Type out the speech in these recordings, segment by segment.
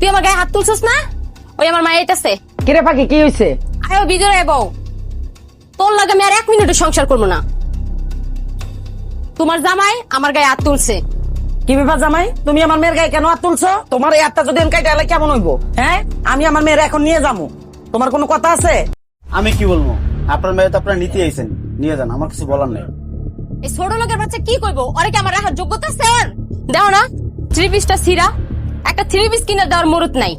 তুই আমার গায়ে হাত তুলছিস না? ওই আমার মা এইটাছে। কিরে পাখি কি হইছে? আয়ো বিজয় বউ, তোর লাগে আমি আর 1 মিনিটও সংসার করবো না। তোমার জামাই আমার গায়ে হাত তুলছে। কি ব্যাপার জামাই, তুমি আমার মেয়ের গায়ে কেন হাত তুলছো? তোমার এই হাতটা যদি কাইটা এলে কেমন হইবো? হ্যাঁ, আমি আমার মেয়ের এখন নিয়ে যাবো, তোমার কোনো কথা আছে? আমি কি বলবো, আপনার মেয়ে তো আপনারা নিতে আইছেন, নিয়ে যান, আমার কিছু বলার নেই। এই ছোট লোকের বাচ্চা কি করবো? ওরে কি আমার রাখার যোগ্যতা আছে ওর? দাও না 3 পিসটা সিরা, একটা 3 পিস কিনে দেওয়ার মুরত নাই।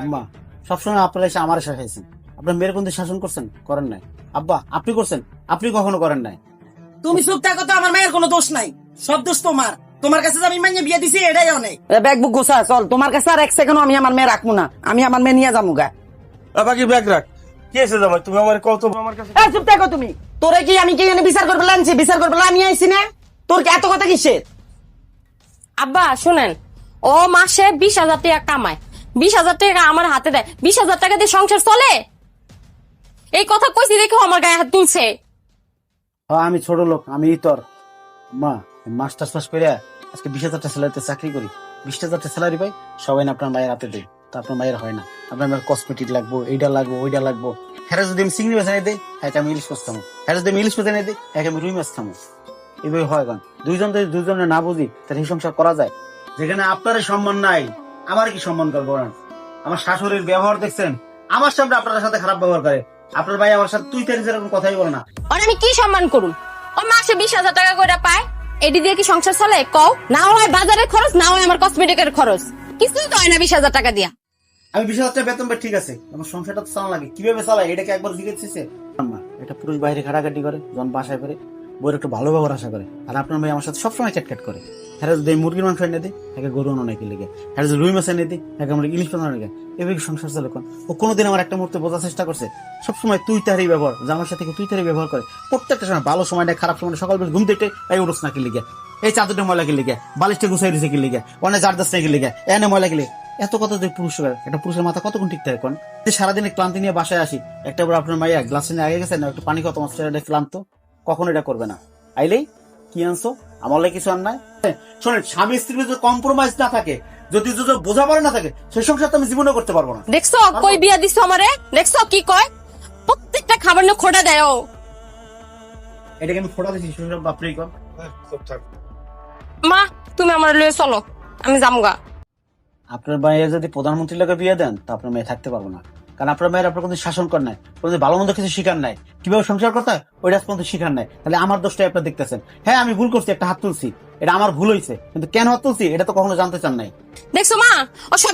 আম্মা, সবসময় আপনারা এসে আমার শেখাইছেন, আপনার মেয়ের কোন শাসন করছেন? করেন নাই। আব্বা, আপনি করছেন? আপনি কখনো করেন নাই। তুমি চুপ থাকো তো, আমার মেয়ের কোনো দোষ নাই, সব দোষ তোমার। তোমার কাছে যে আমি মাইনে বিয়ে দিছি এটাই অনেক। ব্যাগ বুক গোছা, চল, তোমার কাছে আর 1 সেকেন্ডও আমি আমার মেয়ে রাখবো না, আমি আমার মেয়ে নিয়ে যাবো গা। বাকি ব্যাগ রাখ। কি আছে জামাই, তুমি আমার কত আমার কাছে চুপ থাকো তুমি। তোরে কি আমি কি এখানে বিচার করবে আনছি? বিচার করবে আমি আইছি না? তোর কি এত কথা কিসের? আব্বা শুনেন, ও মাসে 20,000 টাকা কামায়, 20,000 টাকা আমার হাতে দেয়, 20,000 টাকা দিয়ে সংসার চলে? এই কথা কইছি দেখো আমার গায়ে হাত তুলছে। আমি ছোট লোক, আমি ইতর। মা, মাস্টার্স পাস করে আজকে 20,000 স্যালারিতে চাকরি করি, 20,000 স্যালারি পাই, সবাই না আপনার মায়ের হাতে দেয়, তা আপনার মায়ের হয় না। আপনার মায়ের কসমেটিক লাগবো, এইটা লাগবো, ওইটা লাগবো। হ্যাঁ যদি আমি চিংড়ি মাছ এনে দিই, হ্যাঁ আমি ইলিশ মাছ খামো। হ্যাঁ যদি আমি ইলিশ মাছ এনে দিই, হ্যাঁ আমি রুই মাছ খামো। এইভাবে হয় গান। দুইজন যদি দুইজনে না বুঝি তাহলে এই সংসার করা যায়? যেখানে আপনার সম্মান নাই, আমার কি সম্মান করবো না? আমার শাশুড়ির ব্যবহার দেখছেন, আমার সামনে আপনার সাথে খারাপ ব্যবহার করে। আপনার ভাই আমার সাথে তুই তারি যেরকম কথাই বলে না। আর আমি কি সম্মান করুম? ও মাসে 20,000 টাকা করে পায়, এটি দিয়ে কি সংসার চলে? কও না হয় বাজারের খরচ, না হয় আমার কসমেটিকের খরচ, কিছুই তো হয় না 20,000 টাকা দিয়া। আমি 20,000 টাকা বেতন পাই, ঠিক আছে, আমার সংসারটা তো চালা লাগে, কিভাবে চালাই এটাকে একবার জিজ্ঞেসছে। এটা পুরুষ বাইরে খাটাখাটি করে, যখন বাসায় করে বইয়ের একটু ভালো ব্যবহার আশা করে। আর আপনার ভাই আমার সাথে সবসময় ক্যাটক্যাট করে। হ্যাঁ যদি মুরগির মাংস এনে দিই, একে গরু অনেকে লেগে। হ্যাঁ যদি রুই মাছ এনে দিই, একে আমরা ইলিশ মাছ লেগে। এভাবে সংসার চলে কোন? ও কোনোদিন আমার একটা মুহূর্তে বোঝার চেষ্টা করছে? সবসময় তুই তারই ব্যবহার, যে আমার সাথে তুই তারই ব্যবহার করে প্রত্যেকটা সময়। ভালো সময় নেই, খারাপ সময় নেই, সকাল বেলা ঘুম থেকে এই উঠোস না কি লিগে, এই চাদরটা ময়লা কি লিগে, বালিশটা গুছাই দিছে কি লিগে, অনেক জারদাস নাকি লিগে, এনে ময়লা কি লিগে। এত কথা যে পুরুষের, একটা পুরুষের মাথা কতক্ষণ ঠিক থাকে কোন? সারাদিনে ক্লান্তি নিয়ে বাসায় আসি, একটা বার আপনার মাইয়া গ্লাসে নিয়ে আগে গেছে না, একটু পানি কত মাস্টার ক্লান্ত, কখনো এটা করবে না। আইলেই কি আনছো, আমার লাগে কিছু আর নাই। শোনেন, স্বামী স্ত্রীর যদি কম্প্রোমাইজ না থাকে, যদি বোঝাপড়া না থাকে, সেই সংসার তো আমি জীবনে করতে পারবো না। দেখছো কই বিয়া দিছো আমারে? দেখছো কি কয়? প্রত্যেকটা খাবার না খোটা দেয় ও। এটাকে আমি ফোটা দিচ্ছি, শুনে বাপরেই কর। মা তুমি আমার লয়ে চলো, আমি যামগা। আপনার মায়ের যদি প্রধানমন্ত্রীর লোকে বিয়ে দেন, তা আপনার মেয়ে থাকতে পারবো না। কারণ আপনার মায়ের আপনার কোনো শাসন কর নাই, কোনো ভালো মন্দ কিছু শিকার নাই, কিভাবে সংসার করতে হয় ওইটা পর্যন্ত শিকার নাই। তাহলে আমার দোষটাই আপনার দেখতেছেন। হ্যাঁ আমি ভুল করছি, একটা হাত তুলছি, এটা আমার ভুল হয়েছে, কিন্তু কেন হাত তুলছি এটা তো কখনো জানতে চান নাই। দেখছো মা, ও সব